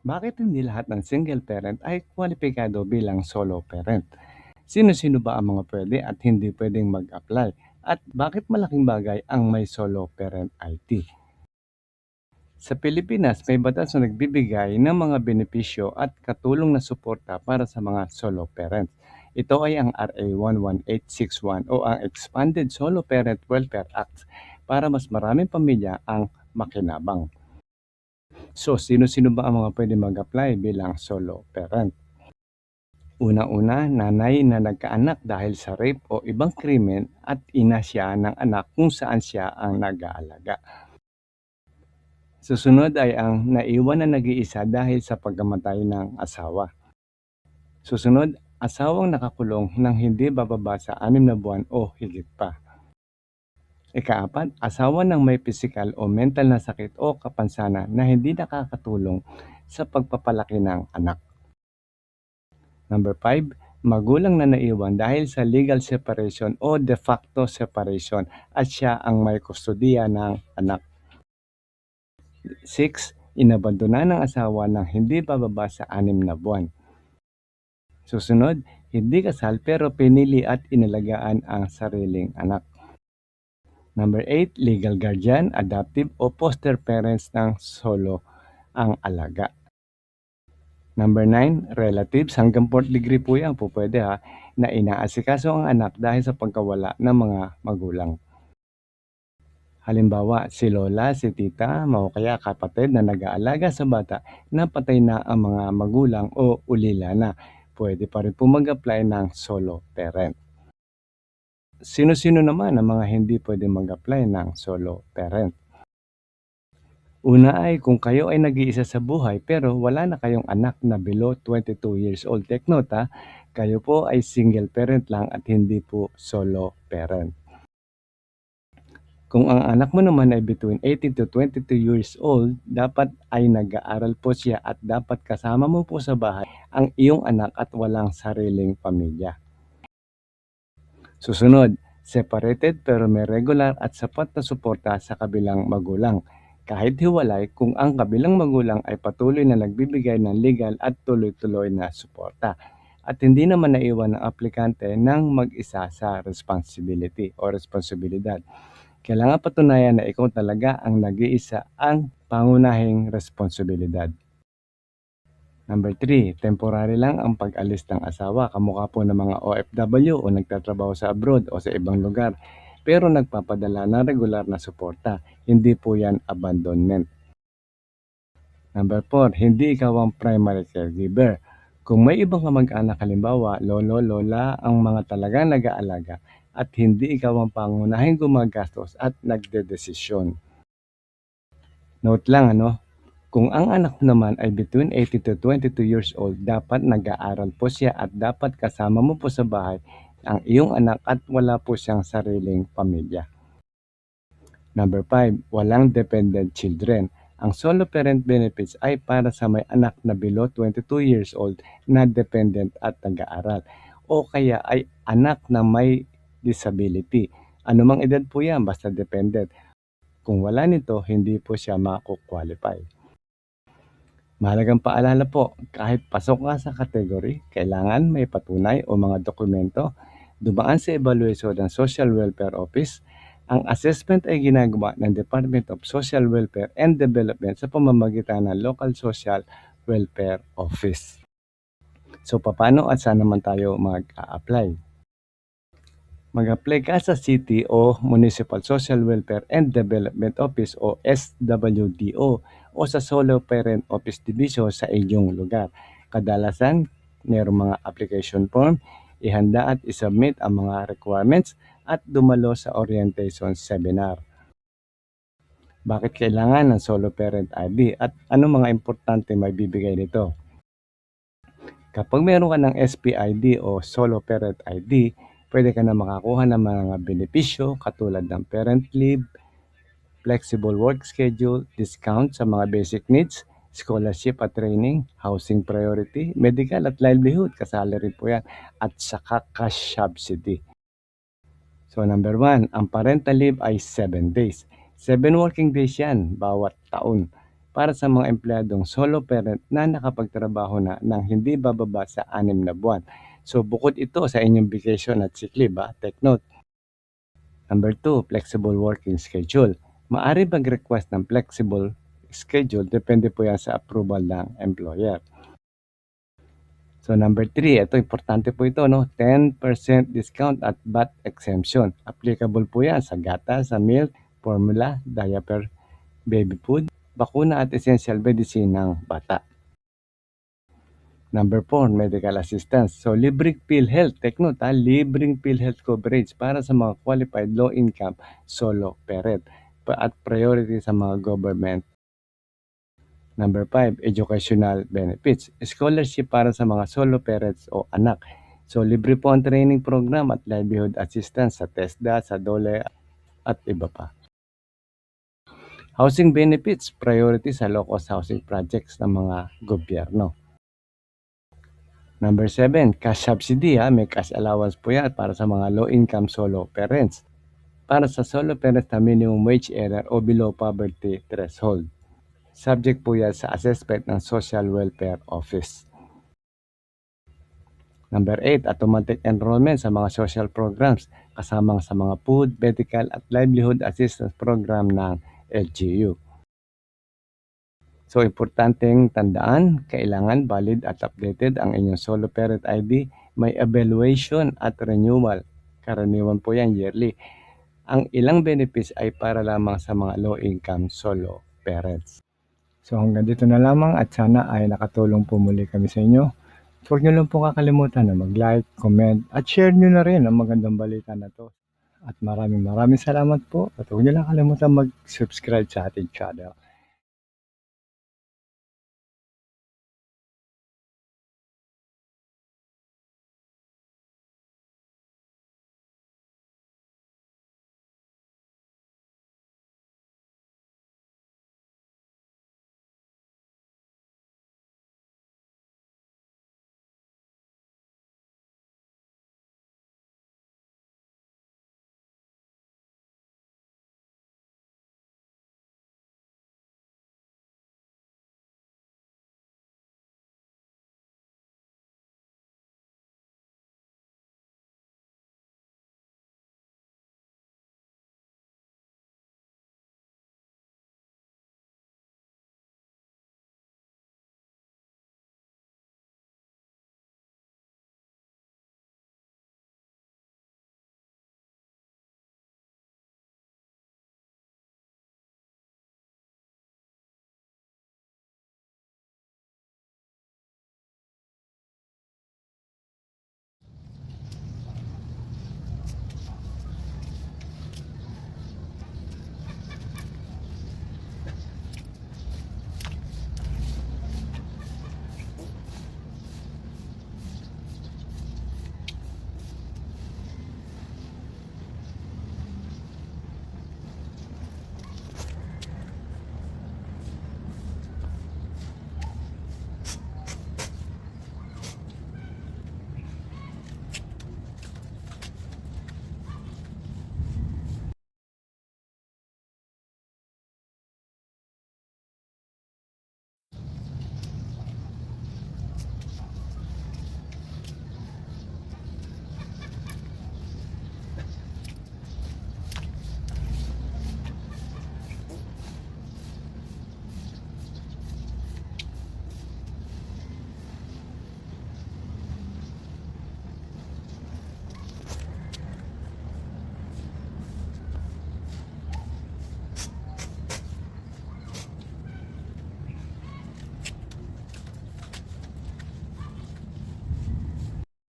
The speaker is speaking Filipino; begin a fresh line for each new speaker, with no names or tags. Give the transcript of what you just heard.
Bakit hindi lahat ng single parent ay kwalipikado bilang solo parent? Sino-sino ba ang mga pwede at hindi pwedeng mag-apply? At bakit malaking bagay ang may solo parent IT? Sa Pilipinas, may batas na nagbibigay ng mga benepisyo at katulong na suporta para sa mga solo parents. Ito ay ang RA 11861 o ang Expanded Solo Parent Welfare Act para mas maraming pamilya ang makinabang. So, sino-sino ba ang mga pwede mag-apply bilang solo parent? Una-una, nanay na nagkaanak dahil sa rape o ibang krimen at ina siya ng anak kung saan siya ang nag-aalaga. Susunod ay ang naiwan na nag-iisa dahil sa pagkamatay ng asawa. Susunod, asawang nakakulong ng hindi bababa sa 6 na buwan o higit pa. Ikaapat, asawa ng may pisikal o mental na sakit o kapansanan na hindi nakakatulong sa pagpapalaki ng anak. Number 5, magulang na naiwan dahil sa legal separation o de facto separation at siya ang may kustodiya ng anak. 6, inabandona ng asawa ng hindi bababa sa 6 na buwan. Susunod, hindi kasal pero pinili at inalagaan ang sariling anak. Number 8, legal guardian, adoptive o foster parents ng solo ang alaga. Number 9, relatives, hanggang 4th degree po yan, po pwede ha, na inaasikaso ang anak dahil sa pagkawala ng mga magulang. Halimbawa, si lola, si tita, o kaya kapatid na nag-aalaga sa bata na patay na ang mga magulang o ulila na. Pwede pa rin po mag-apply ng solo parent. Sino-sino naman ang mga hindi pwede mag-apply ng solo parent? Una ay kung kayo ay nag-iisa sa buhay pero wala na kayong anak na below 22 years old. Take note ha, kayo po ay single parent lang at hindi po solo parent. Kung ang anak mo naman ay between 18 to 22 years old, dapat ay nag-aaral po siya at dapat kasama mo po sa bahay ang iyong anak at walang sariling pamilya. Susunod, separated pero may regular at sapat na suporta sa kabilang magulang. Kahit hiwalay kung ang kabilang magulang ay patuloy na nagbibigay ng legal at tuloy-tuloy na suporta. At hindi naman naiwan ng aplikante ng mag-isa sa responsibility o responsibilidad. Kailangan patunayan na ikaw talaga ang nag-iisa ang pangunahing responsibilidad. Number 3, temporary lang ang pag-alis ng asawa. Kamukha po ng mga OFW o nagtatrabaho sa abroad o sa ibang lugar. Pero nagpapadala ng regular na suporta. Hindi po yan abandonment. Number 4, hindi ikaw ang primary caregiver. Kung may ibang kamag-anak, halimbawa, lolo, lola, ang mga talagang nag-aalaga at hindi ikaw ang pangunahing gumagastos at nagdedesisyon. Note lang kung ang anak naman ay between 18 to 22 years old, dapat nag-aaral po siya at dapat kasama mo po sa bahay ang iyong anak at wala po siyang sariling pamilya. Number 5, walang dependent children. Ang solo parent benefits ay para sa may anak na below 22 years old na dependent at nag-aaral o kaya ay anak na may disability. Anumang edad po yan, basta dependent. Kung wala nito, hindi po siya mako-qualify. Mahalagang paalala po, kahit pasok ka sa category, kailangan may patunay o mga dokumento, dumaan sa evaluation ng Social Welfare Office. Ang assessment ay ginagawa ng Department of Social Welfare and Development sa pamamagitan ng Local Social Welfare Office. So, paano at saan naman tayo mag-a-apply? Mag-apply ka sa City o Municipal Social Welfare and Development Office o SWDO o sa Solo Parent Office Division sa inyong lugar. Kadalasan, mayroong mga application form, ihanda at isubmit ang mga requirements at dumalo sa orientation seminar. Bakit kailangan ng Solo Parent ID at ano mga importante may bibigay nito? Kapag meron ka ng SPID o Solo Parent ID, pwede ka na makakuha ng mga benepisyo katulad ng parent leave, flexible work schedule, discount sa mga basic needs, scholarship at training, housing priority, medical at livelihood, kasali rin po yan, at saka cash subsidy. So number 1, ang parental leave ay 7 days. 7 working days yan bawat taon. para sa mga empleyadong solo parent na nakapagtrabaho na ng hindi bababa sa 6 na buwan. So bukod ito sa inyong vacation at sick leave, take note. Number 2, flexible working schedule. Maaari mag-request ng flexible schedule, depende po yan sa approval ng employer. So number 3, ito importante po ito, 10% discount at VAT exemption. Applicable po yan sa gatas, sa milk, formula, diaper, baby food, bakuna at essential medicine ng bata. Number 4, medical assistance. So libreng PhilHealth, take note libreng PhilHealth coverage para sa mga qualified low-income solo parent at priority sa mga government. Number 5, educational benefits. Scholarship para sa mga solo parents o anak. So, libre po ang training program at livelihood assistance sa TESDA, sa DOLE, at iba pa. Housing benefits, priority sa low-cost housing projects ng mga gobyerno. Number 7, cash subsidy. May cash allowance po yan para sa mga low-income solo parents. Para sa solo parents na minimum wage earner o below poverty threshold. Subject po yan sa assessment ng Social Welfare Office. Number 8, automatic enrollment sa mga social programs kasama sa mga food, medical at livelihood assistance program ng LGU. So, importanteng tandaan, kailangan valid at updated ang inyong solo parent ID, may evaluation at renewal. Karaniwan po yan yearly. Ang ilang benefits ay para lamang sa mga low-income solo parents. So hanggang dito na lamang at sana ay nakatulong po muli kami sa inyo. Huwag nyo lang po kakalimutan na mag-like, comment at share nyo na rin ang magandang balita na to. At maraming salamat po at huwag nyo lang kalimutan mag-subscribe sa ating channel.